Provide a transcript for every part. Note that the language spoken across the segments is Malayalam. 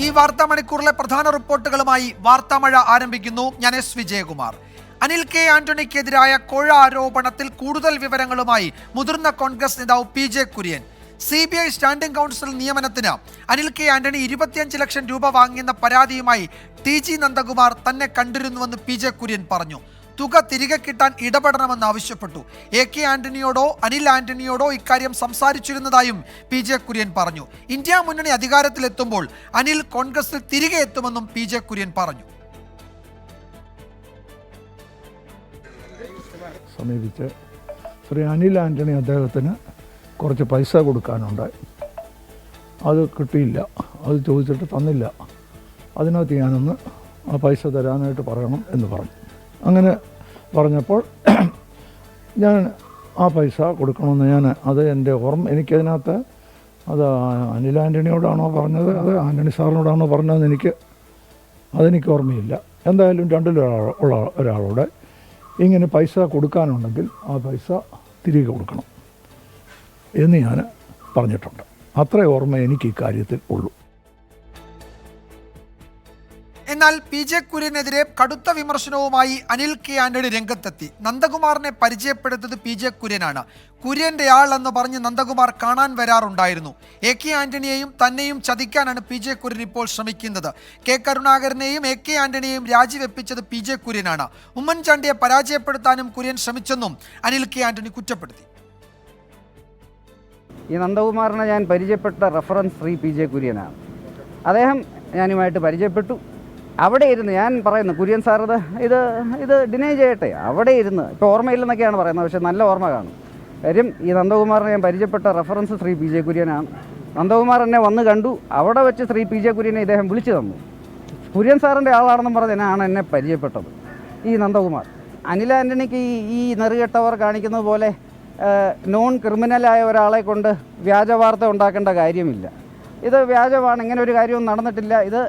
ഈ വാർത്താ മണിക്കൂറിലെ പ്രധാന റിപ്പോർട്ടുകളുമായി വാർത്താമഴ ആരംഭിക്കുന്നു. ഞാൻ എസ് വിജയകുമാർ. അനിൽ കെ ആന്റണിക്കെതിരായ കോഴ ആരോപണത്തിൽ കൂടുതൽ വിവരങ്ങളുമായി മുതിർന്ന കോൺഗ്രസ് നേതാവ് PJ Kurian. CBI standing council നിയമനത്തിന് അനിൽ കെ ആന്റണി 25 ലക്ഷം രൂപ വാങ്ങിയെന്ന പരാതിയുമായി TG നന്ദകുമാർ തന്നെ കണ്ടിരുന്നുവെന്ന് PJ കുര്യൻ പറഞ്ഞു. തുക തിരികെ കിട്ടാൻ ഇടപെടണമെന്ന് ആവശ്യപ്പെട്ടു. AK ആന്റണിയോടോ അനിൽ ആന്റണിയോടോ ഇക്കാര്യം സംസാരിച്ചിരുന്നതായും PJ കുര്യൻ പറഞ്ഞു. ഇന്ത്യ മുന്നണി അധികാരത്തിലെത്തുമ്പോൾ അനിൽ കോൺഗ്രസിൽ തിരികെ എത്തുമെന്നും PJ കുര്യൻ പറഞ്ഞു. സമീപിച്ച് ശ്രീ അനിൽ ആന്റണി അദ്ദേഹത്തിന് കുറച്ച് പൈസ കൊടുക്കാനുണ്ട്. അത് കിട്ടിയില്ല, അത് ചോദിച്ചിട്ട് തന്നില്ല. അതിനകത്ത് ഞാനൊന്ന് ആ പൈസ തരാനായിട്ട് പറയണം എന്ന് പറഞ്ഞു. അങ്ങനെ പറഞ്ഞപ്പോൾ ഞാൻ ആ പൈസ കൊടുക്കണമെന്ന് അത് എൻ്റെ എനിക്കതിനകത്ത് അത് അനിൽ ആൻ്റണിയോടാണോ പറഞ്ഞത് അത് ആൻ്റണി സാറിനോടാണോ പറഞ്ഞതെന്ന് അതെനിക്ക് ഓർമ്മയില്ല. എന്തായാലും രണ്ടിലുള്ള ഒരാളോട് ഇങ്ങനെ പൈസ കൊടുക്കാനുണ്ടെങ്കിൽ ആ പൈസ തിരികെ കൊടുക്കണം എന്ന് ഞാൻ പറഞ്ഞിട്ടുണ്ട്. അത്ര ഓർമ്മ എനിക്ക് ഇക്കാര്യത്തിൽ ഉള്ളൂ. എന്നാൽ PJ കുര്യനെതിരെ കടുത്ത വിമർശനവുമായി അനിൽ കെ ആന്റണി രംഗത്തെത്തി. നന്ദകുമാറിനെ പരിചയപ്പെടുത്തത് PJ കുര്യനാണ്. കുര്യന്റെ ആൾ എന്ന് പറഞ്ഞ് നന്ദകുമാർ കാണാൻ വരാറുണ്ടായിരുന്നു. AK ആന്റണിയെയും തന്നെയും ചതിക്കാനാണ് PJ കുര്യൻ ഇപ്പോൾ ശ്രമിക്കുന്നത്. K കരുണാകരനെയും AK ആന്റണിയെയും രാജിവെപ്പിച്ചത് PJ കുര്യനാണ്. ഉമ്മൻചാണ്ടിയെ പരാജയപ്പെടുത്താനും കുര്യൻ ശ്രമിച്ചെന്നും അനിൽ കെ ആന്റണി കുറ്റപ്പെടുത്തി. ഈ നന്ദകുമാറിനെ ഞാൻ പരിചയപ്പെട്ട റെഫറൻസ് ശ്രീ PJ കുര്യനാണ്. അദ്ദേഹം ഞാനുമായിട്ട് പരിചയപ്പെട്ടു. അവിടെ ഇരുന്ന് ഞാൻ പറയുന്നു, കുര്യൻ സാർ ഇത് ഡിനൈ ചെയ്യട്ടെ, അവിടെ ഇരുന്ന് ഇപ്പോൾ ഓർമ്മയില്ലെന്നൊക്കെയാണ് പറയുന്നത്, പക്ഷേ നല്ല ഓർമ്മ കാണും. കാര്യം ഈ നന്ദകുമാറിനെ ഞാൻ പരിചയപ്പെട്ട റെഫറൻസ് ശ്രീ PJ കുര്യനാണ്. നന്ദകുമാർ എന്നെ വന്ന് കണ്ടു. അവിടെ വെച്ച് ശ്രീ PJ കുര്യനെ ഇദ്ദേഹം വിളിച്ചു തന്നു. കുര്യൻ സാറിൻ്റെ ആളാണെന്നും പറഞ്ഞാണ് എന്നെ പരിചയപ്പെട്ടത് ഈ നന്ദകുമാർ. അനിൽ ആൻ്റണിക്ക് ഈ നെറുകെട്ടവർ കാണിക്കുന്നത് പോലെ നോൺ ക്രിമിനലായ ഒരാളെ കൊണ്ട് വ്യാജ വാർത്ത ഉണ്ടാക്കേണ്ട കാര്യമില്ല. ഇത് വ്യാജമാണ്, ഇങ്ങനെ ഒരു കാര്യവും നടന്നിട്ടില്ല. ഇത്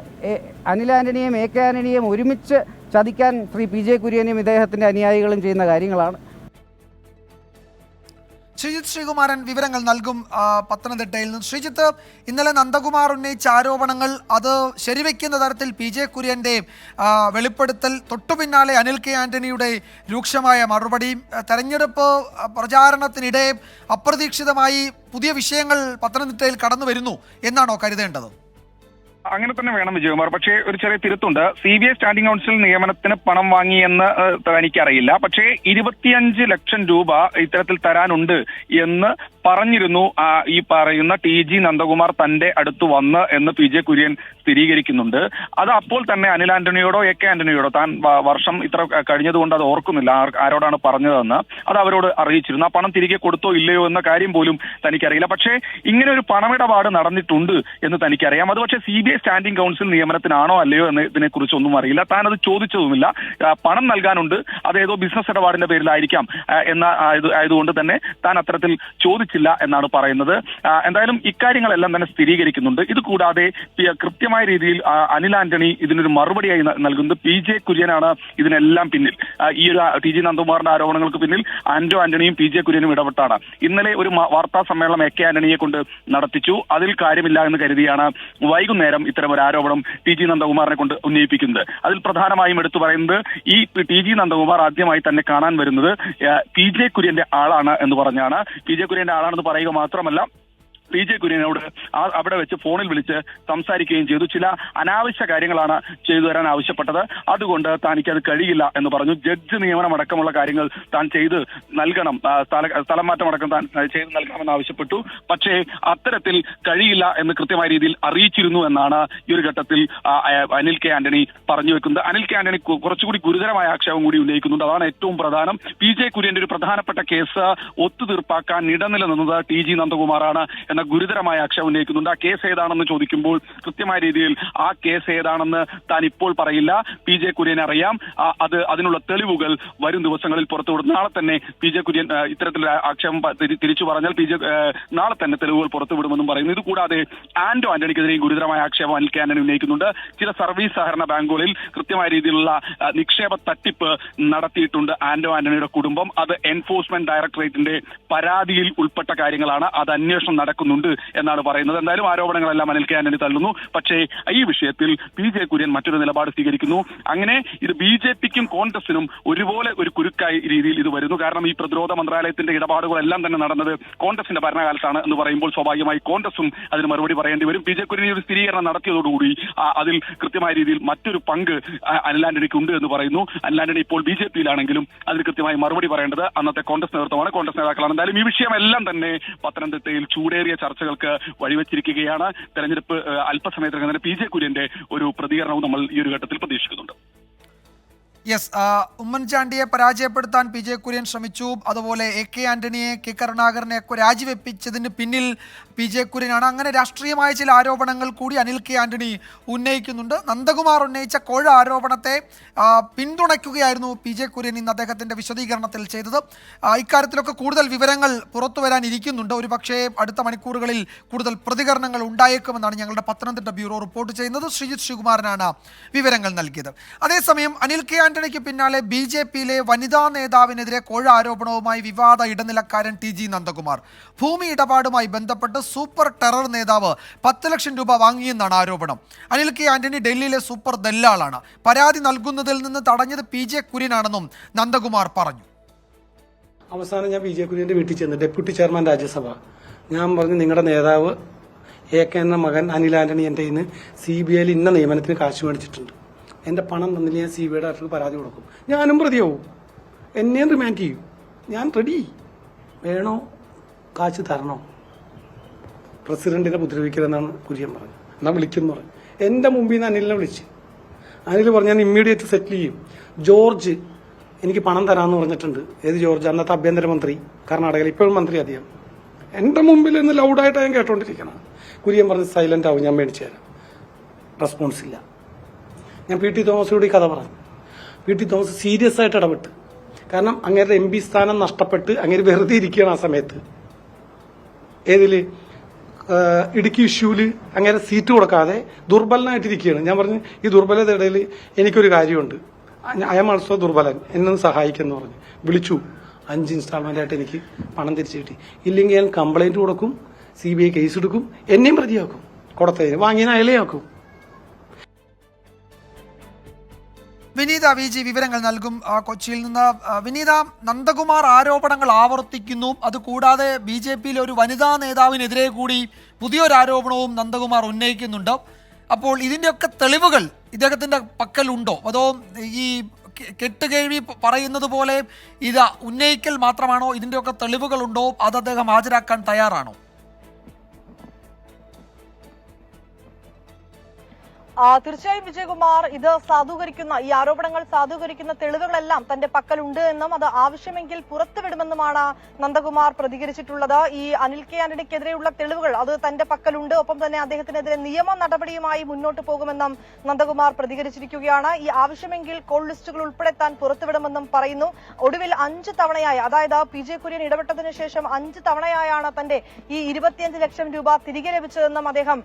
അനിൽ ആൻ്റണിയെയും AK ആൻ്റണിയെയും ഒരുമിച്ച് ചതിക്കാൻ ശ്രീ PJ കുര്യനും ഇദ്ദേഹത്തിൻ്റെ അനുയായികളും ചെയ്യുന്ന കാര്യങ്ങളാണ്. ശ്രീജിത്ത് ശ്രീകുമാരൻ വിവരങ്ങൾ നൽകും പത്തനംതിട്ടയിൽ നിന്ന്. ശ്രീജിത്ത്, ഇന്നലെ നന്ദകുമാർ ഉന്നയിച്ച ആരോപണങ്ങൾ അത് ശരിവെക്കുന്ന തരത്തിൽ PJ കുര്യൻ്റെ വെളിപ്പെടുത്തൽ, തൊട്ടു പിന്നാലെ അനിൽ കെ ആന്റണിയുടെ രൂക്ഷമായ മറുപടിയും, തെരഞ്ഞെടുപ്പ് പ്രചാരണത്തിനിടെ അപ്രതീക്ഷിതമായി പുതിയ വിഷയങ്ങൾ പത്തനംതിട്ടയിൽ കടന്നു വരുന്നു എന്നാണോ കരുതേണ്ടത്? അങ്ങനെ തന്നെ വേണം വിജയകുമാർ. പക്ഷേ ഒരു ചെറിയ തിരുത്തുണ്ട്. CBI സ്റ്റാൻഡിംഗ് കൗൺസിൽ നിയമനത്തിന് പണം വാങ്ങിയെന്ന് എനിക്കറിയില്ല. പക്ഷേ 25 ലക്ഷം രൂപ ഇത്തരത്തിൽ തരാനുണ്ട് എന്ന് പറഞ്ഞിരുന്നു ഈ പറയുന്ന TG നന്ദകുമാർ തന്റെ അടുത്ത് വന്ന് എന്ന് PJ കുര്യൻ സ്ഥിരീകരിക്കുന്നുണ്ട്. അത് അപ്പോൾ തന്നെ അനിൽ ആന്റണിയോടോ AK ആന്റണിയോടോ താൻ വർഷം ഇത്ര കഴിഞ്ഞതുകൊണ്ട് അത് ഓർക്കുന്നില്ല ആരോടാണ് പറഞ്ഞതെന്ന്, അത് അവരോട് അറിയിച്ചിരുന്നു. ആ പണം തിരികെ കൊടുത്തോ ഇല്ലയോ എന്ന കാര്യം പോലും തനിക്കറിയില്ല. പക്ഷേ ഇങ്ങനെ ഒരു പണമിടപാട് നടന്നിട്ടുണ്ട് എന്ന് തനിക്കറിയാം. അത് പക്ഷേ CBI സ്റ്റാൻഡിംഗ് കൗൺസിൽ നിയമനത്തിനാണോ അല്ലയോ എന്നതിനെ കുറിച്ചൊന്നും അറിയില്ല. താൻ അത് ചോദിച്ചതുമില്ല. പണം നൽകാനുണ്ട്, അതേതോ ബിസിനസ് ഇടപാടിന്റെ പേരിലായിരിക്കാം ആയതുകൊണ്ട് തന്നെ താൻ അത്തരത്തിൽ ചോദിച്ചില്ല എന്നാണ് പറയുന്നത്. എന്തായാലും ഇക്കാര്യങ്ങളെല്ലാം തന്നെ സ്ഥിരീകരിക്കുന്നുണ്ട്. ഇത് കൂടാതെ കൃത്യമായ രീതിയിൽ അനിൽ ആന്റണി ഇതിനൊരു മറുപടിയായി നൽകുന്നത് PJ കുര്യനാണ് ഇതിനെല്ലാം പിന്നിൽ. ഈ ഒരു TG നന്ദകുമാറിന്റെ ആരോപണങ്ങൾക്ക് പിന്നിൽ ആന്റണിയും PJ കുര്യനും ഇടപെട്ടാണ്. ഇന്നലെ ഒരു വാർത്താ സമ്മേളനം AK ആന്റണിയെ കൊണ്ട് നടത്തിച്ചു. അതിൽ കാര്യമില്ല എന്ന് കരുതിയാണ് വൈകുന്നേരം ഇത്തരം ഒരു ആരോപണം TG നന്ദകുമാറിനെ കൊണ്ട് ഉന്നയിപ്പിക്കുന്നത്. അതിൽ പ്രധാനമായും എടുത്തു പറയുന്നത് ഈ TG നന്ദകുമാർ ആദ്യമായി തന്നെ കാണാൻ വരുന്നത് PJ കുര്യന്റെ ആളാണ് എന്ന് പറഞ്ഞാണ്. PJ കുര്യന്റെ ആളാണെന്ന് പറയുക മാത്രമല്ല PJ കുര്യനോട് അവിടെ വെച്ച് ഫോണിൽ വിളിച്ച് സംസാരിക്കുകയും ചെയ്തു. ചില അനാവശ്യ കാര്യങ്ങളാണ് ചെയ്തു തരാൻ ആവശ്യപ്പെട്ടത്, അതുകൊണ്ട് തനിക്കത് കഴിയില്ല എന്ന് പറഞ്ഞു. ജഡ്ജ് നിയമനം അടക്കമുള്ള കാര്യങ്ങൾ താൻ ചെയ്ത് നൽകണം, സ്ഥലം മാറ്റം അടക്കം താൻ ചെയ്ത് നൽകണമെന്ന് ആവശ്യപ്പെട്ടു. പക്ഷേ അത്തരത്തിൽ കഴിയില്ല എന്ന് കൃത്യമായ രീതിയിൽ അറിയിച്ചിരുന്നു എന്നാണ് ഈ ഒരു ഘട്ടത്തിൽ അനിൽ കെ ആന്റണി പറഞ്ഞു വെക്കുന്നത്. അനിൽ കെ ആന്റണി കുറച്ചുകൂടി ഗുരുതരമായ ആക്ഷേപം കൂടി ഉന്നയിക്കുന്നുണ്ട്. അതാണ് ഏറ്റവും പ്രധാനം. PJ കുര്യന്റെ ഒരു പ്രധാനപ്പെട്ട കേസ് ഒത്തുതീർപ്പാക്കാൻ ഇടനില നിന്നത് TG നന്ദകുമാറാണ് എന്ന ഗുരുതരമായ ആക്ഷേപം ഉന്നയിക്കുന്നുണ്ട്. ആ കേസ് ഏതാണെന്ന് ചോദിക്കുമ്പോൾ കൃത്യമായ രീതിയിൽ ആ കേസ് ഏതാണെന്ന് താൻ ഇപ്പോൾ പറയില്ല, PJ കുര്യനെ അറിയാം, അതിനുള്ള തെളിവുകൾ വരും ദിവസങ്ങളിൽ പുറത്തുവിടും. നാളെ തന്നെ PJ കുര്യൻ ഇത്തരത്തിലുള്ള ആക്ഷേപം തിരിച്ചു പറഞ്ഞാൽ നാളെ തന്നെ തെളിവുകൾ പുറത്തുവിടുമെന്നും പറയുന്നു. ഇതുകൂടാതെ ആന്റണിക്കെതിരെയും ഗുരുതരമായ ആക്ഷേപം അനിൽ കെ ആന്റണി ഉന്നയിക്കുന്നുണ്ട്. ചില സർവീസ് സഹകരണ ബാങ്കുകളിൽ കൃത്യമായ രീതിയിലുള്ള നിക്ഷേപ തട്ടിപ്പ് നടത്തിയിട്ടുണ്ട് ആന്റണിയുടെ കുടുംബം. അത് എൻഫോഴ്സ്മെന്റ് ഡയറക്ടറേറ്റിന്റെ പരാതിയിൽ ഉൾപ്പെട്ട കാര്യങ്ങളാണ്. അത് അന്വേഷണം നടക്കുന്നു. നടക്കുന്നുണ്ട് എന്നാണ് പറയുന്നത്. എന്തായാലും ആരോപണങ്ങളെല്ലാം അനിൽ കെ ആന്റണി തള്ളുന്നു. പക്ഷേ ഈ വിഷയത്തിൽ പി ജെ കുര്യൻ മറ്റൊരു നിലപാട് സ്വീകരിക്കുന്നു. അങ്ങനെ ഇത് BJPക്കും കോൺഗ്രസിനും ഒരുപോലെ ഒരു കുരുക്കായി രീതിയിൽ ഇത് വരുന്നു. കാരണം ഈ പ്രതിരോധ മന്ത്രാലയത്തിന്റെ ഇടപാടുകളെല്ലാം തന്നെ നടന്നത് കോൺഗ്രസിന്റെ ഭരണകാലത്താണ് എന്ന് പറയുമ്പോൾ സ്വാഭാവികമായി കോൺഗ്രസും അതിന് മറുപടി പറയേണ്ടി വരും. പി ജെ കുര്യൻ ഒരു സ്ഥിരീകരണം നടത്തിയതോടുകൂടി അതിൽ കൃത്യമായ രീതിയിൽ മറ്റൊരു പങ്ക് അനിൽ ആന്റണിക്ക് ഉണ്ട് എന്ന് പറയുന്നു. അനിൽ ആന്റണി ഇപ്പോൾ BJPയിലാണെങ്കിലും അതിന് കൃത്യമായി മറുപടി പറയേണ്ടത് അന്നത്തെ കോൺഗ്രസ് നേതൃത്വമാണ്, കോൺഗ്രസ് നേതാക്കളാണ്. എന്തായാലും ഈ വിഷയമെല്ലാം തന്നെ പത്തനംതിട്ടയിൽ ചൂടേറിയ ചർച്ചകൾക്ക് വഴിവെച്ചിരിക്കുകയാണ്. തെരഞ്ഞെടുപ്പ് അല്പസമയത്തിനകം തന്നെ പി ജെ കുര്യന്റെ ഒരു പ്രതികരണവും നമ്മൾ ഈ ഒരു ഘട്ടത്തിൽ പ്രതീക്ഷിക്കുന്നുണ്ട്. യെസ്, ഉമ്മൻചാണ്ടിയെ പരാജയപ്പെടുത്താൻ പി ജെ കുര്യൻ ശ്രമിച്ചു. അതുപോലെ AK ആന്റണിയെ, കെ കരുണാകരനെ ഒക്കെ രാജിവെപ്പിച്ചതിന് പിന്നിൽ പി ജെ കുര്യനാണ്. അങ്ങനെ രാഷ്ട്രീയമായ ചില ആരോപണങ്ങൾ കൂടി അനിൽ കെ ആന്റണി ഉന്നയിക്കുന്നുണ്ട്. നന്ദകുമാർ ഉന്നയിച്ച കോഴ ആരോപണത്തെ പിന്തുണയ്ക്കുകയായിരുന്നു പി ജെ കുര്യൻ ഇന്ന് അദ്ദേഹത്തിൻ്റെ വിശദീകരണത്തിൽ ചെയ്തത്. ഇക്കാര്യത്തിലൊക്കെ കൂടുതൽ വിവരങ്ങൾ പുറത്തു വരാനിരിക്കുന്നുണ്ട്. ഒരു പക്ഷേ അടുത്ത മണിക്കൂറുകളിൽ കൂടുതൽ പ്രതികരണങ്ങൾ ഉണ്ടായേക്കുമെന്നാണ് ഞങ്ങളുടെ പത്തനംതിട്ട ബ്യൂറോ റിപ്പോർട്ട് ചെയ്യുന്നത്. ശ്രീജിത്ത് ശ്രീകുമാരനാണ് വിവരങ്ങൾ നൽകിയത്. അതേസമയം അനിൽ കെ ആന്റണിക്ക് പിന്നാലെ BJPയിലെ വനിതാ നേതാവിനെതിരെ കോഴ ആരോപണവുമായി വിവാദ ഇടനിലക്കാരൻ TG നന്ദകുമാർ. ഭൂമി ഇടപാടുമായി ബന്ധപ്പെട്ട് സൂപ്പർ ടെറർ നേതാവ് 10 ലക്ഷം രൂപ വാങ്ങിയെന്നാണ് ആരോപണം. അനിൽ കെ ആന്റണി ഡൽഹിയിലെ സൂപ്പർ ദല്ലാളാണ്. പരാതി നൽകുന്നതിൽ നിന്ന് തടഞ്ഞത് പി ജെ കുര്യനാണെന്നും നന്ദകുമാർ പറഞ്ഞു. അവസാനം ഞാൻ പി ജെ കുര്യന്റെ വീട്ടിൽ ചെന്ന്, ഡെപ്യൂട്ടി ചെയർമാൻ രാജ്യസഭ, ഞാൻ പറഞ്ഞു നിങ്ങളുടെ നേതാവ് AK എന്ന മകൻ അനിൽ ആന്റണി എൻ്റെ ഇന്ന് CBIയിൽ ഇന്ന നിയമനത്തിന് കാശ് മേടിച്ചിട്ടുണ്ട്, എൻ്റെ പണം തന്നില്ല, ഞാൻ CBIയുടെ അടുത്ത് പരാതി കൊടുക്കും, ഞാനും പ്രതിയാവും, എന്നെയും റിമാൻഡ് ചെയ്യും, ഞാൻ റെഡി, വേണോ കാശ് തരണോ, പ്രസിഡന്റിനെ ഉപദ്രവിക്കരുതെന്നാണ് കുര്യൻ പറഞ്ഞത്. എന്നാൽ വിളിക്കുന്നു പറഞ്ഞു. എൻ്റെ മുമ്പിൽ നിന്ന് അനിലിനെ വിളിച്ച് അനിൽ പറഞ്ഞു ഞാൻ ഇമ്മീഡിയറ്റ് സെറ്റിൽ ചെയ്യും, ജോർജ് എനിക്ക് പണം തരാമെന്ന് പറഞ്ഞിട്ടുണ്ട്. ഏത് ജോർജ്? അന്നത്തെ ആഭ്യന്തരമന്ത്രി, കർണാടകയിൽ, ഇപ്പോഴും മന്ത്രി അദ്ദേഹം. എൻ്റെ മുമ്പിൽ നിന്ന് ലൗഡായിട്ട് ഞാൻ കേട്ടോണ്ടിരിക്കണം. കുര്യൻ പറഞ്ഞ് സൈലന്റ് ആവും, ഞാൻ മേടിച്ചു തരാം. റെസ്പോൺസ് ഇല്ല. ഞാൻ PT തോമസിനോട് ഈ കഥ പറഞ്ഞു. PT തോമസ് സീരിയസ് ആയിട്ട് ഇടപെട്ട്. കാരണം അങ്ങേരുടെ MP സ്ഥാനം നഷ്ടപ്പെട്ട് അങ്ങേര് വെറുതെ ഇരിക്കുകയാണ് ആ സമയത്ത്. ഏതില്? ഇടുക്കി ഇഷ്യൂല് അങ്ങേരെ സീറ്റ് കൊടുക്കാതെ ദുർബലനായിട്ടിരിക്കുകയാണ്. ഞാൻ പറഞ്ഞു ഈ ദുർബലതയിടയിൽ എനിക്കൊരു കാര്യമുണ്ട്, ഐ എം ആൾസോ ദുർബലൻ, എന്നൊന്ന് സഹായിക്കുമെന്ന് പറഞ്ഞു. വിളിച്ചു. 5 ഇൻസ്റ്റാൾമെന്റ് ആയിട്ട് എനിക്ക് പണം തിരിച്ചു കിട്ടി. ഇല്ലെങ്കിൽ ഞാൻ കംപ്ലൈന്റ് കൊടുക്കും, CBI കേസ് എടുക്കും, എന്നെയും പ്രതിയാക്കും, കൊടുത്തതിന് വാങ്ങിയതിന് അയലയാക്കും. വിനീത VG വിവരങ്ങൾ നൽകും കൊച്ചിയിൽ നിന്ന്. വിനീത, നന്ദകുമാർ ആരോപണങ്ങൾ ആവർത്തിക്കുന്നു. അതുകൂടാതെ BJPയിലെ ഒരു വനിതാ നേതാവിനെതിരെ കൂടി പുതിയൊരു ആരോപണവും നന്ദകുമാർ ഉന്നയിക്കുന്നുണ്ട്. അപ്പോൾ ഇതിൻ്റെയൊക്കെ തെളിവുകൾ ഇദ്ദേഹത്തിൻ്റെ പക്കലുണ്ടോ? അതോ ഈ കെട്ടുകേഴ്വി പറയുന്നത് പോലെ ഇത് ഉന്നയിക്കൽ മാത്രമാണോ? ഇതിൻ്റെയൊക്കെ തെളിവുകളുണ്ടോ? അത് അദ്ദേഹം ഹാജരാക്കാൻ തയ്യാറാണോ? തീർച്ചയായും വിജയകുമാർ, ഇത് സാധൂകരിക്കുന്ന, ഈ ആരോപണങ്ങൾ സാധൂകരിക്കുന്ന തെളിവുകളെല്ലാം തന്റെ പക്കലുണ്ട് എന്നും അത് ആവശ്യമെങ്കിൽ പുറത്തുവിടുമെന്നുമാണ് നന്ദകുമാർ പ്രതികരിച്ചിട്ടുള്ളത്. ഈ അനിൽ കെ ആന്റണിക്കെതിരെയുള്ള തെളിവുകൾ അത് തന്റെ പക്കലുണ്ട്, ഒപ്പം തന്നെ അദ്ദേഹത്തിനെതിരെ നിയമ നടപടിയുമായി മുന്നോട്ട് പോകുമെന്നും നന്ദകുമാർ പ്രതികരിച്ചിരിക്കുകയാണ്. ഈ ആവശ്യമെങ്കിൽ കോൾ ലിസ്റ്റുകൾ ഉൾപ്പെടെ താൻ പുറത്തുവിടുമെന്നും പറയുന്നു. ഒടുവിൽ 5 തവണയായി, അതായത് പി ജെ കുര്യൻ ഇടപെട്ടതിനു ശേഷം 5 തവണയായാണ് തന്റെ ഈ 25 ലക്ഷം രൂപ തിരികെ ലഭിച്ചതെന്നും അദ്ദേഹം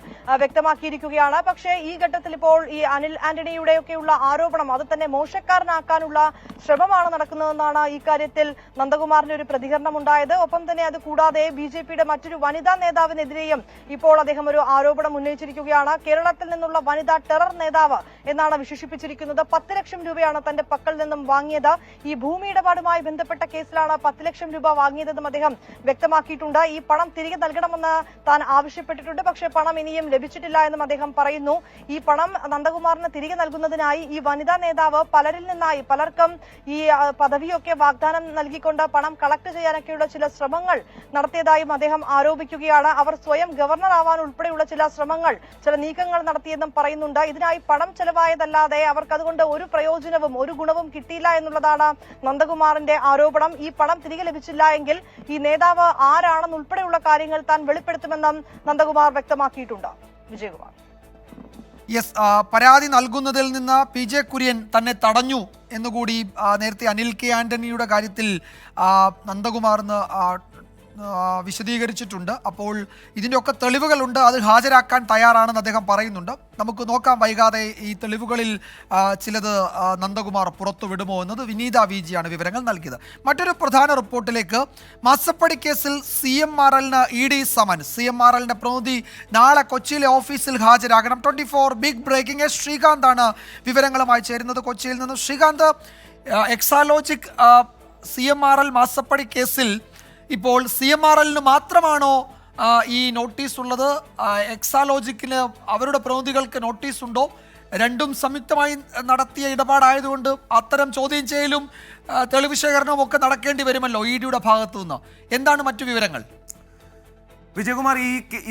വ്യക്തമാക്കിയിരിക്കുകയാണ്. പക്ഷേ ഈ ഘട്ടത്തിൽ ഇപ്പോൾ ഈ അനിൽ ആന്റണിയുടെയൊക്കെയുള്ള ആരോപണം അത് തന്നെ മോശക്കാരനാക്കാനുള്ള ശ്രമമാണ് നടക്കുന്നതെന്നാണ് ഈ കാര്യത്തിൽ നന്ദകുമാറിന്റെ ഒരു പ്രതികരണം ഉണ്ടായത്. ഒപ്പം തന്നെ അത് കൂടാതെ BJPയുടെ മറ്റൊരു വനിതാ നേതാവിനെതിരെയും ഇപ്പോൾ അദ്ദേഹം ഒരു ആരോപണം ഉന്നയിച്ചിരിക്കുകയാണ്. കേരളത്തിൽ നിന്നുള്ള വനിതാ ടെറർ നേതാവ് എന്നാണ് വിശേഷിപ്പിച്ചിരിക്കുന്നത്. 10 ലക്ഷം രൂപയാണ് തന്റെ പക്കൽ നിന്നും വാങ്ങിയത്. ഈ ഭൂമി ഇടപാടുമായി ബന്ധപ്പെട്ട കേസിലാണ് 10 ലക്ഷം രൂപ വാങ്ങിയതെന്നും അദ്ദേഹം വ്യക്തമാക്കിയിട്ടുണ്ട്. ഈ പണം തിരികെ നൽകണമെന്ന് താൻ ആവശ്യപ്പെട്ടിട്ടുണ്ട്, പക്ഷേ പണം ഇനിയും ലഭിച്ചിട്ടില്ല എന്നും അദ്ദേഹം പറയുന്നു. ഈ പണം നന്ദകുമാറിന് തിരികെ നൽകുന്നതിനായി ഈ വനിതാ നേതാവ് പലരിൽ നിന്നായി, പലർക്കും ഈ പദവിയൊക്കെ വാഗ്ദാനം നൽകിക്കൊണ്ട് പണം കളക്ട് ചെയ്യാനൊക്കെയുള്ള ചില ശ്രമങ്ങൾ നടത്തിയതായും അദ്ദേഹം ആരോപിക്കുകയാണ്. അവർ സ്വയം ഗവർണർ ആവാൻ ഉൾപ്പെടെയുള്ള ചില ശ്രമങ്ങൾ, ചില നീക്കങ്ങൾ നടത്തിയെന്നും പറയുന്നുണ്ട്. ഇതിനായി പണം ചെലവായതല്ലാതെ അവർക്ക് അതുകൊണ്ട് ഒരു പ്രയോജനവും ഒരു ഗുണവും കിട്ടിയില്ല എന്നുള്ളതാണ് നന്ദകുമാറിന്റെ ആരോപണം. ഈ പണം തിരികെ ലഭിച്ചില്ല എങ്കിൽ ഈ നേതാവ് ആരാണെന്നുൾപ്പെടെയുള്ള കാര്യങ്ങൾ താൻ വെളിപ്പെടുത്തുമെന്നും നന്ദകുമാർ വ്യക്തമാക്കിയിട്ടുണ്ട്. വിജയകുമാർ. യെസ്, പരാതി നൽകുന്നതിൽ നിന്ന് പി ജെ കുര്യൻ തന്നെ തടഞ്ഞു എന്നുകൂടി നേരത്തെ അനിൽ കെ ആന്റണിയുടെ കാര്യത്തിൽ നന്ദകുമാറിന് വിശദീകരിച്ചിട്ടുണ്ട്. അപ്പോൾ ഇതിൻ്റെയൊക്കെ തെളിവുകളുണ്ട്, അത് ഹാജരാക്കാൻ തയ്യാറാണെന്ന് അദ്ദേഹം പറയുന്നുണ്ട്. നമുക്ക് നോക്കാം വൈകാതെ ഈ തെളിവുകളിൽ ചിലത് നന്ദകുമാർ പുറത്തുവിടുമോ എന്നത്. വിനീത VG ആണ് വിവരങ്ങൾ നൽകിയത്. മറ്റൊരു പ്രധാന റിപ്പോർട്ടിലേക്ക്. മാസപ്പടി കേസിൽ CMRLന് ED സമൻ. CMRLന്റെ പ്രതിനിധി നാളെ കൊച്ചിയിലെ ഓഫീസിൽ ഹാജരാകണം. 24 ബിഗ് ബ്രേക്കിംഗ്. ശ്രീകാന്താണ് വിവരങ്ങളുമായി ചേരുന്നത് കൊച്ചിയിൽ നിന്ന്. ശ്രീകാന്ത്, എക്സാലോജിക് CMRL മാസപ്പടി കേസിൽ ഇപ്പോൾ CMRLന് മാത്രമാണോ ഈ നോട്ടീസ് ഉള്ളത്? എക്സാലോജിക്കിന് അവരുടെ പ്രതിനിധികൾക്ക് നോട്ടീസ് ഉണ്ടോ? രണ്ടും സംയുക്തമായി നടത്തിയ ഇടപാടായതുകൊണ്ട് അത്തരം ചോദ്യം ചെയ്യലും തെളിവ് ശേഖരണവും ഒക്കെ നടക്കേണ്ടി വരുമല്ലോ EDയുടെ ഭാഗത്തു നിന്ന്. എന്താണ് മറ്റു വിവരങ്ങൾ? വിജയകുമാർ,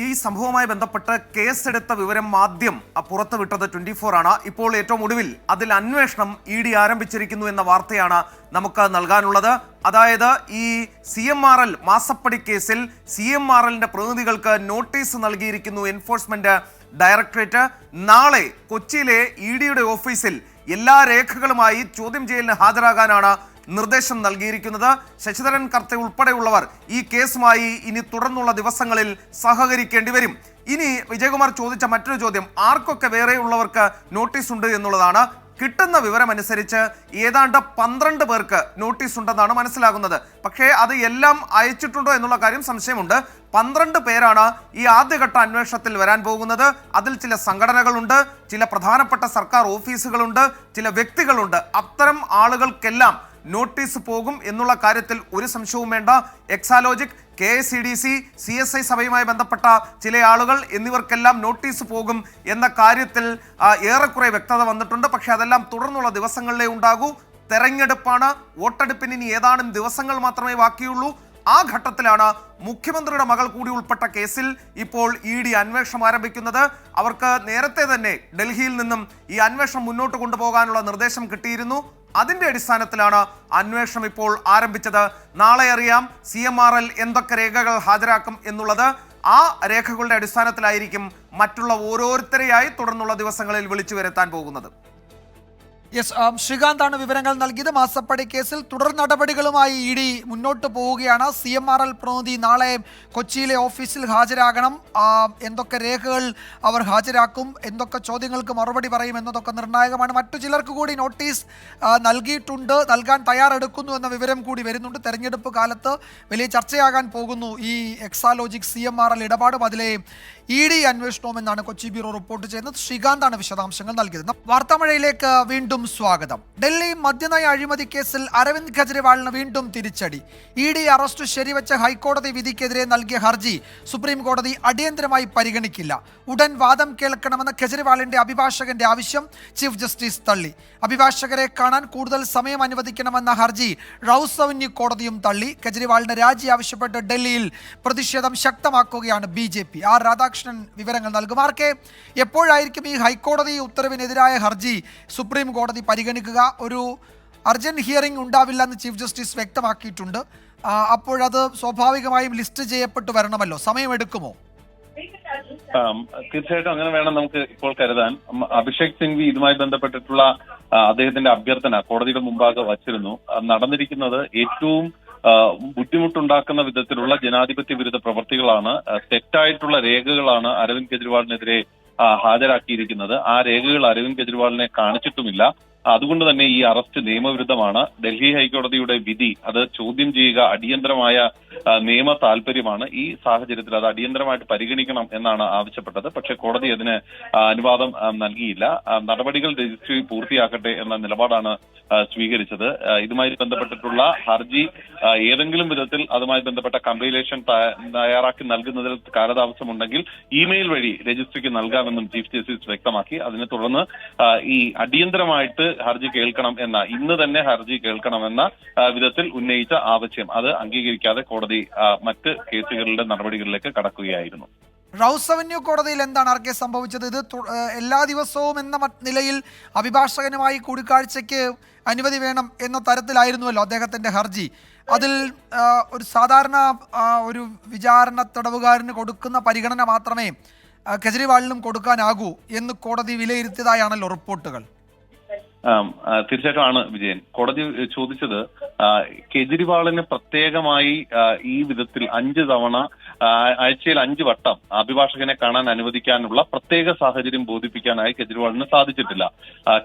ഈ സംഭവവുമായി ബന്ധപ്പെട്ട് കേസെടുത്ത വിവരം ആദ്യം പുറത്തുവിട്ടത് 24 ആണ്. ഇപ്പോൾ ഏറ്റവും ഒടുവിൽ അതിൽ അന്വേഷണം ED ആരംഭിച്ചിരിക്കുന്നു എന്ന വാർത്തയാണ് നമുക്ക് നൽകാനുള്ളത്. അതായത് ഈ CMRL മാസപ്പടി കേസിൽ CMRLന്റെ പ്രതിനിധികൾക്ക് നോട്ടീസ് നൽകിയിരിക്കുന്നു എൻഫോഴ്സ്മെന്റ് ഡയറക്ടറേറ്റ്. നാളെ കൊച്ചിയിലെ EDയുടെ ഓഫീസിൽ എല്ലാ രേഖകളുമായി ചോദ്യം ചെയ്യലിന് ഹാജരാകാനാണ് നിർദ്ദേശം നൽകിയിരിക്കുന്നത്. ശശിധരൻ കർത്ത ഉൾപ്പെടെയുള്ളവർ ഈ കേസുമായി ഇനി തുടർന്നുള്ള ദിവസങ്ങളിൽ സഹകരിക്കേണ്ടി വരും. ഇനി വിജയകുമാർ ചോദിച്ച മറ്റൊരു ചോദ്യം, ആർക്കൊക്കെ വേറെയുള്ളവർക്ക് നോട്ടീസ് ഉണ്ട് എന്നുള്ളതാണ്. കിട്ടുന്ന വിവരമനുസരിച്ച് ഏതാണ്ട് 12 പേർക്ക് നോട്ടീസ് ഉണ്ടെന്നാണ് മനസ്സിലാകുന്നത്. പക്ഷേ അത് എല്ലാം അയച്ചിട്ടുണ്ടോ എന്നുള്ള കാര്യം സംശയമുണ്ട്. 12 പേരാണ് ഈ ആദ്യഘട്ട അന്വേഷണത്തിൽ വരാൻ പോകുന്നത്. അതിൽ ചില സംഘടനകളുണ്ട്, ചില പ്രധാനപ്പെട്ട സർക്കാർ ഓഫീസുകളുണ്ട്, ചില വ്യക്തികളുണ്ട്. അത്തരം ആളുകൾക്കെല്ലാം നോട്ടീസ് പോകും എന്നുള്ള കാര്യത്തിൽ ഒരു സംശയവും വേണ്ട. എക്സാലോജിക്, KSCDC, CSI സഭയുമായി ബന്ധപ്പെട്ട ചില ആളുകൾ എന്നിവർക്കെല്ലാം നോട്ടീസ് പോകും എന്ന കാര്യത്തിൽ ഏറെക്കുറെ വ്യക്തത വന്നിട്ടുണ്ട്. പക്ഷെ അതെല്ലാം തുടർന്നുള്ള ദിവസങ്ങളിലേ ഉണ്ടാകൂ. തെരഞ്ഞെടുപ്പാണ്, വോട്ടെടുപ്പിന് ഇനി ഏതാനും ദിവസങ്ങൾ മാത്രമേ ബാക്കിയുള്ളൂ. ആ ഘട്ടത്തിലാണ് മുഖ്യമന്ത്രിയുടെ മകൾ കൂടി ഉൾപ്പെട്ട കേസിൽ ഇപ്പോൾ ED അന്വേഷണം ആരംഭിക്കുന്നത്. അവർക്ക് നേരത്തെ തന്നെ ഡൽഹിയിൽ നിന്നും ഈ അന്വേഷണം മുന്നോട്ട് കൊണ്ടുപോകാനുള്ള നിർദ്ദേശം കിട്ടിയിരുന്നു. അതിന്റെ അടിസ്ഥാനത്തിലാണ് അന്വേഷണം ഇപ്പോൾ ആരംഭിച്ചത്. നാളെ അറിയാം CMRL എന്തൊക്കെ രേഖകൾ ഹാജരാക്കും എന്നുള്ളത്. ആ രേഖകളുടെ അടിസ്ഥാനത്തിലായിരിക്കും മറ്റുള്ള ഓരോരുത്തരെയായി തുടർന്നുള്ള ദിവസങ്ങളിൽ വിളിച്ചു വരുത്താൻ പോകുന്നത്. യെസ്, ശ്രീകാന്താണ് വിവരങ്ങൾ നൽകിയത്. മാസപ്പടി കേസിൽ തുടർ നടപടികളുമായി ED മുന്നോട്ട് പോവുകയാണ്. CMRL പ്രതിനിധി നാളെ കൊച്ചിയിലെ ഓഫീസിൽ ഹാജരാകണം. എന്തൊക്കെ രേഖകൾ അവർ ഹാജരാക്കും, എന്തൊക്കെ ചോദ്യങ്ങൾക്ക് മറുപടി പറയും എന്നതൊക്കെ നിർണായകമാണ്. മറ്റു ചിലർക്ക് കൂടി നോട്ടീസ് നൽകിയിട്ടുണ്ട്, നൽകാൻ തയ്യാറെടുക്കുന്നു എന്ന വിവരം കൂടി വരുന്നുണ്ട്. തെരഞ്ഞെടുപ്പ് കാലത്ത് വലിയ ചർച്ചയാകാൻ പോകുന്നു ഈ എക്സാലോജിക് CMRL ഇടപാടും അതിലെ ED അന്വേഷണവും എന്നാണ് കൊച്ചി ബ്യൂറോ റിപ്പോർട്ട് ചെയ്യുന്നത്. ശ്രീകാന്താണ് വിശദാംശങ്ങൾ നൽകിയത്. വാർത്താമഴയിലേക്ക് വീണ്ടും സ്വാഗതം. ഡൽഹി മദ്യനയ അഴിമതി കേസിൽ അരവിന്ദ് കെജ്രിവാളിന് വീണ്ടും തിരിച്ചടി. ED അറസ്റ്റ് ശരിവെച്ച ഹൈക്കോടതി വിധിക്കെതിരെ നൽകിയ ഹർജി സുപ്രീം കോടതി അടിയന്തരമായി പരിഗണിക്കില്ല. ഉടൻ വാദം കേൾക്കണമെന്ന കെജ്രിവാളിന്റെ അഭിഭാഷകന്റെ ആവശ്യം ചീഫ് ജസ്റ്റിസ് തള്ളി. അഭിഭാഷകരെ കാണാൻ കൂടുതൽ സമയം അനുവദിക്കണമെന്ന ഹർജി റൌസ് അവന്യൂ കോടതിയും തള്ളി. കെജ്രിവാളിന്റെ രാജി ആവശ്യപ്പെട്ട് ഡൽഹിയിൽ പ്രതിഷേധം ശക്തമാക്കുകയാണ് BJP. ആർ രാധാകൃഷ്ണൻ വിവരങ്ങൾ നൽകും. ആർക്കെ, എപ്പോഴായിരിക്കും ഈ ഹൈക്കോടതി ഉത്തരവിനെതിരായ ഹർജി സുപ്രീം കോടതി പരിഗണിക്കുക? ഒരു അർജന്റ് ഹിയറിംഗ് ഉണ്ടാവില്ലെന്ന് ചീഫ് ജസ്റ്റിസ് വ്യക്തമാക്കിയിട്ടുണ്ട്. അപ്പോഴത് സ്വാഭാവികമായും ലിസ്റ്റ് ചെയ്യപ്പെട്ടു വരണമല്ലോ, സമയമെടുക്കുമോ? തീർച്ചയായിട്ടും അങ്ങനെ വേണം നമുക്ക് ഇപ്പോൾ കരുതാൻ. അഭിഷേക് സിംഗ്വി ഇതുമായി ബന്ധപ്പെട്ടിട്ടുള്ള അദ്ദേഹത്തിന്റെ അഭ്യർത്ഥന കോടതിയുടെ മുമ്പാകെ വച്ചിരുന്നു. നടന്നിരിക്കുന്നത് ഏറ്റവും ബുദ്ധിമുട്ടുണ്ടാക്കുന്ന വിധത്തിലുള്ള ജനാധിപത്യ വിരുദ്ധ പ്രവർത്തികളാണ്, തെറ്റായിട്ടുള്ള രേഖകളാണ് അരവിന്ദ് കെജ്രിവാളിനെതിരെ ഹാജരാക്കിയിരിക്കുന്നത്. ആ രേഖകൾ അരവിന്ദ് കെജ്രിവാളിനെ കാണിച്ചിട്ടുമില്ല. അതുകൊണ്ട് തന്നെ ഈ അറസ്റ്റ് നിയമവിരുദ്ധമാണ്. ഡൽഹി ഹൈക്കോടതിയുടെ വിധി അത് ചോദ്യം ചെയ്യുക അടിയന്തരമായ നിയമ താല്പര്യമാണ്. ഈ സാഹചര്യത്തിൽ അത് അടിയന്തരമായിട്ട് പരിഗണിക്കണം എന്നാണ് ആവശ്യപ്പെട്ടത്. പക്ഷേ കോടതി അതിന് അനുവാദം നൽകിയില്ല. നടപടികൾ രജിസ്ട്രി പൂർത്തിയാക്കട്ടെ എന്ന നിലപാടാണ് സ്വീകരിച്ചത്. ഇതുമായി ബന്ധപ്പെട്ടിട്ടുള്ള ഹർജി ഏതെങ്കിലും വിധത്തിൽ അതുമായി ബന്ധപ്പെട്ട കമ്പൈലേഷൻ തയ്യാറാക്കി നൽകുന്നതിൽ കാലതാമസമുണ്ടെങ്കിൽ ഇമെയിൽ വഴി രജിസ്ട്രിക്ക് നൽകാമെന്നും ചീഫ് ജസ്റ്റിസ് വ്യക്തമാക്കി. അതിനെ തുടർന്ന് ഈ അടിയന്തരമായിട്ട് ഹർജി കേൾക്കണം എന്ന, ഇന്ന് തന്നെ ഹർജി കേൾക്കണമെന്ന വിധത്തിൽ ഉന്നയിച്ച ആവശ്യം അത് അംഗീകരിക്കാതെ കോടതി മറ്റ് കേസുകളുടെ നടപടികളിലേക്ക് കടക്കുകയായിരുന്നു. റൌസ് അവന്യൂ കോടതിയിൽ എന്താണ് ആർക്കെ സംഭവിച്ചത്? ഇത് എല്ലാ ദിവസവും എന്ന നിലയിൽ അഭിഭാഷകനുമായി കൂടിക്കാഴ്ചയ്ക്ക് അനുമതി വേണം എന്ന തരത്തിലായിരുന്നുവല്ലോ അദ്ദേഹത്തിന്റെ ഹർജി. അതിൽ ഒരു സാധാരണ ഒരു വിചാരണ തടവുകാരന് കൊടുക്കുന്ന പരിഗണന മാത്രമേ കെജ്രിവാളിനും കൊടുക്കാനാകൂ എന്ന് കോടതി വിലയിരുത്തിയതായാണല്ലോ റിപ്പോർട്ടുകൾ. തീർച്ചയായിട്ടും ആണ് വിജയൻ. കോടതി ചോദിച്ചത് കേജ്രിവാളിന് പ്രത്യേകമായി ഈ വിധത്തിൽ 5 തവണ ആഴ്ചയിൽ 5 വട്ടം അഭിഭാഷകനെ കാണാൻ അനുവദിക്കാനുള്ള പ്രത്യേക സാഹചര്യം ബോധിപ്പിക്കാനായി കേജ്രിവാളിന് സാധിച്ചിട്ടില്ല.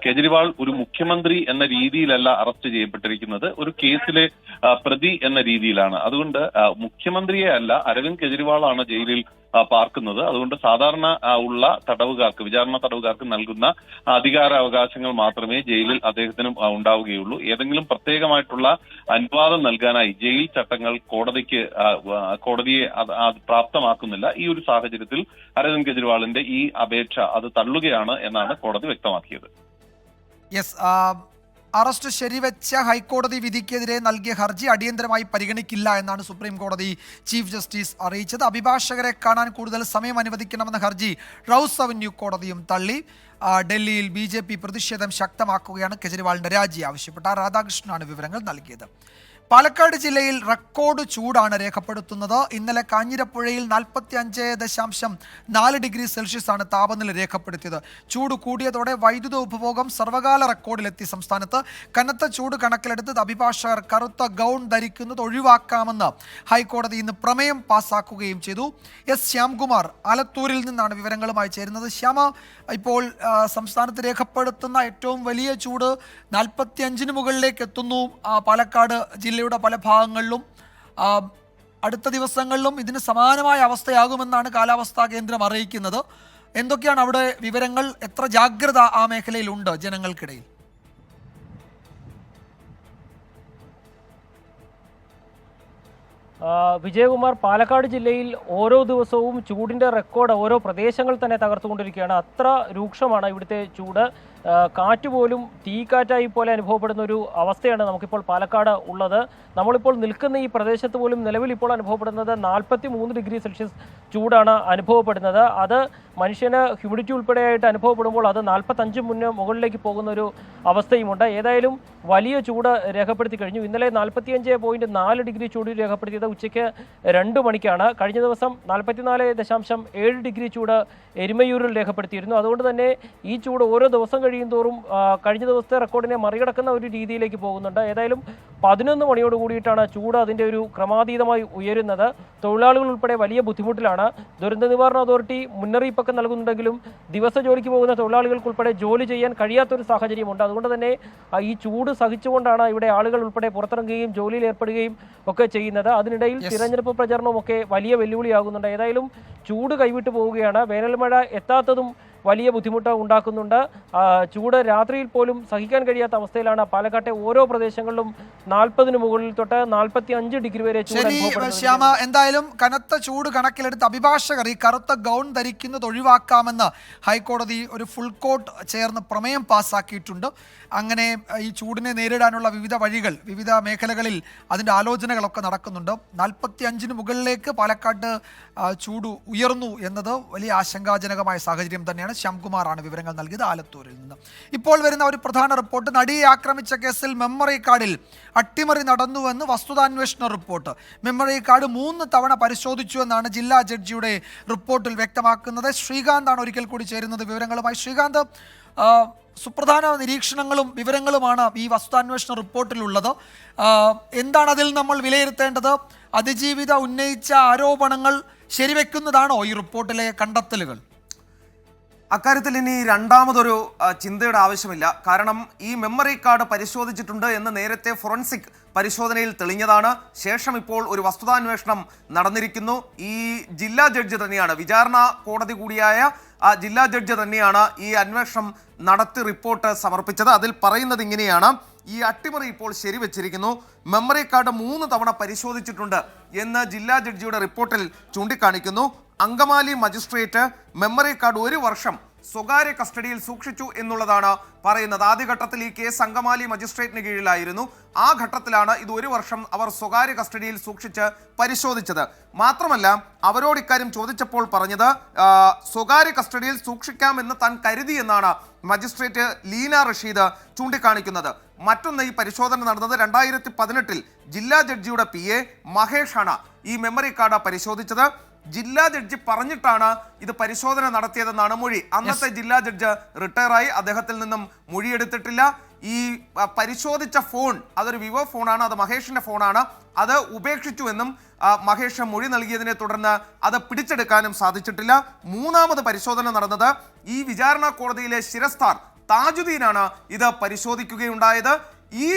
കേജ്രിവാൾ ഒരു മുഖ്യമന്ത്രി എന്ന രീതിയിലല്ല അറസ്റ്റ് ചെയ്യപ്പെട്ടിരിക്കുന്നത്, ഒരു കേസിലെ പ്രതി എന്ന രീതിയിലാണ്. അതുകൊണ്ട് മുഖ്യമന്ത്രിയെ അല്ല, അരവിന്ദ് കെജ്രിവാളാണ് ജയിലിൽ പാർക്കുന്നത്. അതുകൊണ്ട് സാധാരണ ഉള്ള തടവുകാർക്ക്, വിചാരണ തടവുകാർക്ക് നൽകുന്ന അധികാരാവകാശങ്ങൾ മാത്രമേ ജയിലിൽ അദ്ദേഹത്തിനും ഉണ്ടാവുകയുള്ളൂ. ഏതെങ്കിലും പ്രത്യേകമായിട്ടുള്ള അനുവാദം നൽകാനായി ജയിൽ ചട്ടങ്ങൾ കോടതിയെ പ്രാപ്തമാക്കുന്നില്ല. ഈ ഒരു സാഹചര്യത്തിൽ അരവിന്ദ് കെജ്രിവാളിന്റെ ഈ അപേക്ഷ അത് തള്ളുകയാണ് എന്നാണ് കോടതി വ്യക്തമാക്കിയത്. അറസ്റ്റ് ശരിവെച്ച ഹൈക്കോടതി വിധിക്കെതിരെ നൽകിയ ഹർജി അടിയന്തരമായി പരിഗണിക്കില്ല എന്നാണ് സുപ്രീം കോടതി ചീഫ് ജസ്റ്റിസ് അറിയിച്ചത്. അഭിഭാഷകരെ കാണാൻ കൂടുതൽ സമയം അനുവദിക്കണമെന്ന ഹർജി റൌസ് അവന്യൂ കോടതിയും തള്ളി. ഡൽഹിയിൽ BJP പ്രതിഷേധം ശക്തമാക്കുകയാണ്. കെജ്രിവാളിന്റെ രാജി ആവശ്യപ്പെട്ട രാധാകൃഷ്ണനാണ് വിവരങ്ങൾ നൽകിയത്. പാലക്കാട് ജില്ലയിൽ റെക്കോർഡ് ചൂടാണ് രേഖപ്പെടുത്തുന്നത്. ഇന്നലെ കാഞ്ഞിരപ്പുഴയിൽ 45.4 ഡിഗ്രി സെൽഷ്യസ് ആണ് താപനില രേഖപ്പെടുത്തിയത്. ചൂട് കൂടിയതോടെ വൈദ്യുത ഉപഭോഗം സർവകാല റെക്കോർഡിലെത്തി സംസ്ഥാനത്ത്. കനത്ത ചൂട് കണക്കിലെടുത്ത് അഭിഭാഷകർ കറുത്ത ഗൗൺ ധരിക്കുന്നത് ഒഴിവാക്കാമെന്ന് ഹൈക്കോടതി ഇന്ന് പ്രമേയം പാസാക്കുകയും ചെയ്തു. ശ്യാംകുമാർ ആലത്തൂരിൽ നിന്നാണ് വിവരങ്ങളുമായി ചേരുന്നത്. ശ്യാമ, ഇപ്പോൾ സംസ്ഥാനത്ത് രേഖപ്പെടുത്തുന്ന ഏറ്റവും വലിയ ചൂട് 45 മുകളിലേക്ക് എത്തുന്നു. പാലക്കാട് ജില്ലയുടെ പല ഭാഗങ്ങളിലും അടുത്ത ദിവസങ്ങളിലും ഇതിന് സമാനമായ അവസ്ഥയാകുമെന്നാണ് കാലാവസ്ഥാ കേന്ദ്രം അറിയിക്കുന്നത്. എന്തൊക്കെയാണ് അവിടെ വിവരങ്ങൾ? എത്ര ജാഗ്രത ആ മേഖലയിലുണ്ട് ജനങ്ങൾക്കിടയിൽ? വിജയകുമാർ, പാലക്കാട് ജില്ലയിൽ ഓരോ ദിവസവും ചൂടിൻ്റെ റെക്കോർഡ് ഓരോ പ്രദേശങ്ങൾ തന്നെ തകർത്തുകൊണ്ടിരിക്കുകയാണ്. അത്ര രൂക്ഷമാണ് ഇവിടുത്തെ ചൂട്. കാറ്റ് പോലും തീക്കാറ്റായി പോലെ അനുഭവപ്പെടുന്ന ഒരു അവസ്ഥയാണ് നമുക്കിപ്പോൾ പാലക്കാട് ഉള്ളത്. നമ്മളിപ്പോൾ നിൽക്കുന്ന ഈ പ്രദേശത്ത് പോലും നിലവിൽ ഇപ്പോൾ അനുഭവപ്പെടുന്നത് 43 ഡിഗ്രി സെൽഷ്യസ് ചൂടാണ് അനുഭവപ്പെടുന്നത്. അത് മനുഷ്യന് ഹ്യൂമിഡിറ്റി ഉൾപ്പെടെയായിട്ട് അനുഭവപ്പെടുമ്പോൾ അത് 45 മുകളിലേക്ക് പോകുന്ന ഒരു അവസ്ഥയുമുണ്ട്. ഏതായാലും വലിയ ചൂട് രേഖപ്പെടുത്തി കഴിഞ്ഞു. ഇന്നലെ 45.4 ഡിഗ്രി ചൂട് രേഖപ്പെടുത്തിയത് ഉച്ചയ്ക്ക് 2 മണിക്കാണ്. കഴിഞ്ഞ ദിവസം 44.7 ഡിഗ്രി ചൂട് എരുമയൂരിൽ രേഖപ്പെടുത്തിയിരുന്നു. അതുകൊണ്ട് തന്നെ ഈ ചൂട് ഓരോ ദിവസം കഴിയും തോറും കഴിഞ്ഞ ദിവസത്തെ റെക്കോർഡിനെ മറികടക്കുന്ന ഒരു രീതിയിലേക്ക് പോകുന്നുണ്ട്. ഏതായാലും 11 മണിയോട് കൂടിയിട്ടാണ് ചൂട് അതിൻ്റെ ഒരു ക്രമാതീതമായി ഉയരുന്നത്. തൊഴിലാളികൾ ഉൾപ്പെടെ വലിയ ബുദ്ധിമുട്ടിലാണ്. ദുരന്ത നിവാരണ അതോറിറ്റി മുന്നറിയിപ്പൊക്കെ നൽകുന്നുണ്ടെങ്കിലും ദിവസ ജോലിക്ക് പോകുന്ന തൊഴിലാളികൾക്കുൾപ്പെടെ ജോലി ചെയ്യാൻ കഴിയാത്തൊരു സാഹചര്യമുണ്ട്. അതുകൊണ്ട് തന്നെ ഈ ചൂട് സഹിച്ചുകൊണ്ടാണ് ഇവിടെ ആളുകൾ ഉൾപ്പെടെ പുറത്തിറങ്ങുകയും ജോലിയിൽ ഏർപ്പെടുകയും ഒക്കെ ചെയ്യുന്നത്. അതിനിടയിൽ തിരഞ്ഞെടുപ്പ് പ്രചരണവും ഒക്കെ വലിയ വെല്ലുവിളിയാകുന്നുണ്ട്. ഏതായാലും ചൂട് കൈവിട്ടു പോവുകയാണ്. വേനൽമഴ എത്താത്തതും വലിയ ബുദ്ധിമുട്ട് ഉണ്ടാക്കുന്നുണ്ട്. ചൂട് രാത്രിയിൽ പോലും സഹിക്കാൻ കഴിയാത്ത അവസ്ഥയിലാണ് പാലക്കാട്ടെ ഓരോ പ്രദേശങ്ങളിലും 40 മുകളിൽ തൊട്ട് 45 ഡിഗ്രി വരെ ചൂട്. ശ്യാമ, എന്തായാലും കനത്ത ചൂട് കണക്കിലെടുത്ത് അഭിഭാഷകർ ഈ കറുത്ത ഗൗൺ ധരിക്കുന്നത് ഒഴിവാക്കാമെന്ന് ഹൈക്കോടതി ഒരു ഫുൾ കോർട്ട് ചേർന്ന് പ്രമേയം പാസ്സാക്കിയിട്ടുണ്ട്. അങ്ങനെ ഈ ചൂടിനെ നേരിടാനുള്ള വിവിധ വഴികൾ, വിവിധ മേഖലകളിൽ അതിൻ്റെ ആലോചനകളൊക്കെ നടക്കുന്നുണ്ട്. 45 മുകളിലേക്ക് പാലക്കാട് ചൂട് ഉയർന്നു എന്നത് വലിയ ആശങ്കാജനകമായ സാഹചര്യം തന്നെയാണ്. ശ്യാംകുമാറാണ് വിവരങ്ങൾ നൽകിയത് ആലത്തൂരിൽ നിന്ന്. ഇപ്പോൾ വരുന്ന ഒരു പ്രധാന റിപ്പോർട്ട്, നടിയെ ആക്രമിച്ച കേസിൽ മെമ്മറി കാർഡിൽ അട്ടിമറി നടന്നുവെന്ന് വസ്തുതാന്വേഷണ റിപ്പോർട്ട്. മെമ്മറി കാർഡ് 3 തവണ പരിശോധിച്ചു എന്നാണ് ജില്ലാ ജഡ്ജിയുടെ റിപ്പോർട്ടിൽ വ്യക്തമാക്കുന്നത്. ശ്രീകാന്താണ് ഒരിക്കൽ കൂടി ചേരുന്നത് വിവരങ്ങളുമായി. ശ്രീകാന്ത്, സുപ്രധാന നിരീക്ഷണങ്ങളും വിവരങ്ങളുമാണ് ഈ വസ്തുതാന്വേഷണ റിപ്പോർട്ടിലുള്ളത്. എന്താണ് അതിൽ നമ്മൾ വിലയിരുത്തേണ്ടത്? അതിജീവിത ഉന്നയിച്ച ആരോപണങ്ങൾ ശരിവെക്കുന്നതാണോ ഈ റിപ്പോർട്ടിലെ കണ്ടെത്തലുകൾ? അക്കാര്യത്തിൽ ഇനി രണ്ടാമതൊരു ചിന്തയുടെ ആവശ്യമില്ല. കാരണം ഈ മെമ്മറി കാർഡ് പരിശോധിച്ചിട്ടുണ്ട് എന്ന് നേരത്തെ ഫോറൻസിക് പരിശോധനയിൽ തെളിഞ്ഞതാണ്. ശേഷം ഇപ്പോൾ ഒരു വസ്തുതാന്വേഷണം നടന്നിരിക്കുന്നു. ഈ ജില്ലാ ജഡ്ജി തന്നെയാണ്, വിചാരണ കോടതി കൂടിയായ ജില്ലാ ജഡ്ജി തന്നെയാണ് ഈ അന്വേഷണം നടത്തി റിപ്പോർട്ട് സമർപ്പിച്ചത്. അതിൽ പറയുന്നത് ഇങ്ങനെയാണ്: ഈ അട്ടിമറി ഇപ്പോൾ ശരിവെച്ചിരിക്കുന്നു. മെമ്മറി കാർഡ് 3 തവണ പരിശോധിച്ചിട്ടുണ്ട് എന്ന് ജില്ലാ ജഡ്ജിയുടെ റിപ്പോർട്ടിൽ ചൂണ്ടിക്കാണിക്കുന്നു. അങ്കമാലി മജിസ്ട്രേറ്റ് മെമ്മറി കാർഡ് 1 വർഷം സ്വകാര്യ കസ്റ്റഡിയിൽ സൂക്ഷിച്ചു എന്നുള്ളതാണ് പറയുന്നത്. ആദ്യഘട്ടത്തിൽ ഈ കേസ് അങ്കമാലി മജിസ്ട്രേറ്റിന് കീഴിലായിരുന്നു. ആ ഘട്ടത്തിലാണ് ഇത് 1 വർഷം അവർ സ്വകാര്യ കസ്റ്റഡിയിൽ സൂക്ഷിച്ച് പരിശോധിച്ചത്. മാത്രമല്ല, അവരോട് ഇക്കാര്യം ചോദിച്ചപ്പോൾ പറഞ്ഞത് സ്വകാര്യ കസ്റ്റഡിയിൽ സൂക്ഷിക്കാമെന്ന് താൻ കരുതി എന്നാണ് മജിസ്ട്രേറ്റ് ലീന റഷീദ് ചൂണ്ടിക്കാണിക്കുന്നത്. മറ്റൊന്ന്, ഈ പരിശോധന നടന്നത് 2018 ജില്ലാ ജഡ്ജിയുടെ PA മഹേഷാണ് ഈ മെമ്മറി കാർഡ് പരിശോധിച്ചത്. ജില്ലാ ജഡ്ജി പറഞ്ഞിട്ടാണ് ഇത് പരിശോധന നടത്തിയതെന്നാണ് മൊഴി. അന്നത്തെ ജില്ലാ ജഡ്ജ് റിട്ടയറായി, അദ്ദേഹത്തിൽ നിന്നും മൊഴിയെടുത്തിട്ടില്ല. ഈ പരിശോധിച്ച ഫോൺ അതൊരു വിവോ ഫോണാണ്, അത് മഹേഷിന്റെ ഫോണാണ്, അത് ഉപേക്ഷിച്ചു എന്നും മഹേഷ് മൊഴി നൽകിയതിനെ തുടർന്ന് അത് പിടിച്ചെടുക്കാനും സാധിച്ചിട്ടില്ല. മൂന്നാമത് പരിശോധന നടന്നത് ഈ വിചാരണ കോടതിയിലെ ശിരസ്താർ താജുദ്ദീനാണ് ഇത് പരിശോധിക്കുകയുണ്ടായത്. ഈ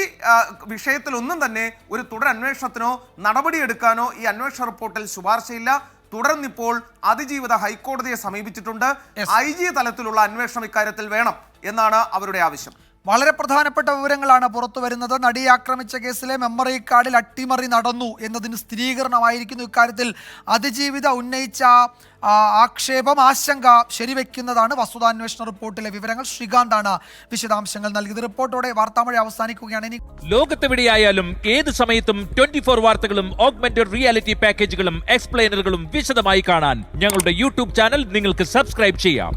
വിഷയത്തിലൊന്നും തന്നെ ഒരു തുടർ അന്വേഷണത്തിനോ നടപടിയെടുക്കാനോ ഈ അന്വേഷണ റിപ്പോർട്ടിൽ ശുപാർശയില്ല. തുടർന്നിപ്പോൾ അതിജീവിത ഹൈക്കോടതിയെ സമീപിച്ചിട്ടുണ്ട്. IG തലത്തിലുള്ള അന്വേഷണം ഇക്കാര്യത്തിൽ വേണം എന്നാണ് അവരുടെ ആവശ്യം. വളരെ പ്രധാനപ്പെട്ട വിവരങ്ങളാണ് പുറത്തു വരുന്നത്. നടിയെ ആക്രമിച്ച കേസിലെ മെമ്മറി കാർഡിൽ അട്ടിമറി നടന്നു എന്നതിന് സ്ഥിരീകരണമായിരിക്കുന്നു. ഇക്കാര്യത്തിൽ അതിജീവിത ഉന്നയിച്ച ആക്ഷേപം, ആശങ്ക ശരിവെക്കുന്നതാണ് വസ്തുതാന്വേഷണ റിപ്പോർട്ടിലെ വിവരങ്ങൾ. ശ്രീകാന്താണ് വിശദാംശങ്ങൾ നൽകിയത്. റിപ്പോർട്ടോടെ വാർത്താമഴ അവസാനിക്കുകയാണ്. ഇനി ലോകത്തെവിടെയായാലും ഏത് സമയത്തും 24 വാർത്തകളും ഓഗ്മെന്റഡ് റിയാലിറ്റി പാക്കേജുകളും എക്സ്പ്ലെയിനറുകളും വിശദമായി കാണാൻ ഞങ്ങളുടെ യൂട്യൂബ് ചാനൽ നിങ്ങൾക്ക് സബ്സ്ക്രൈബ് ചെയ്യാം.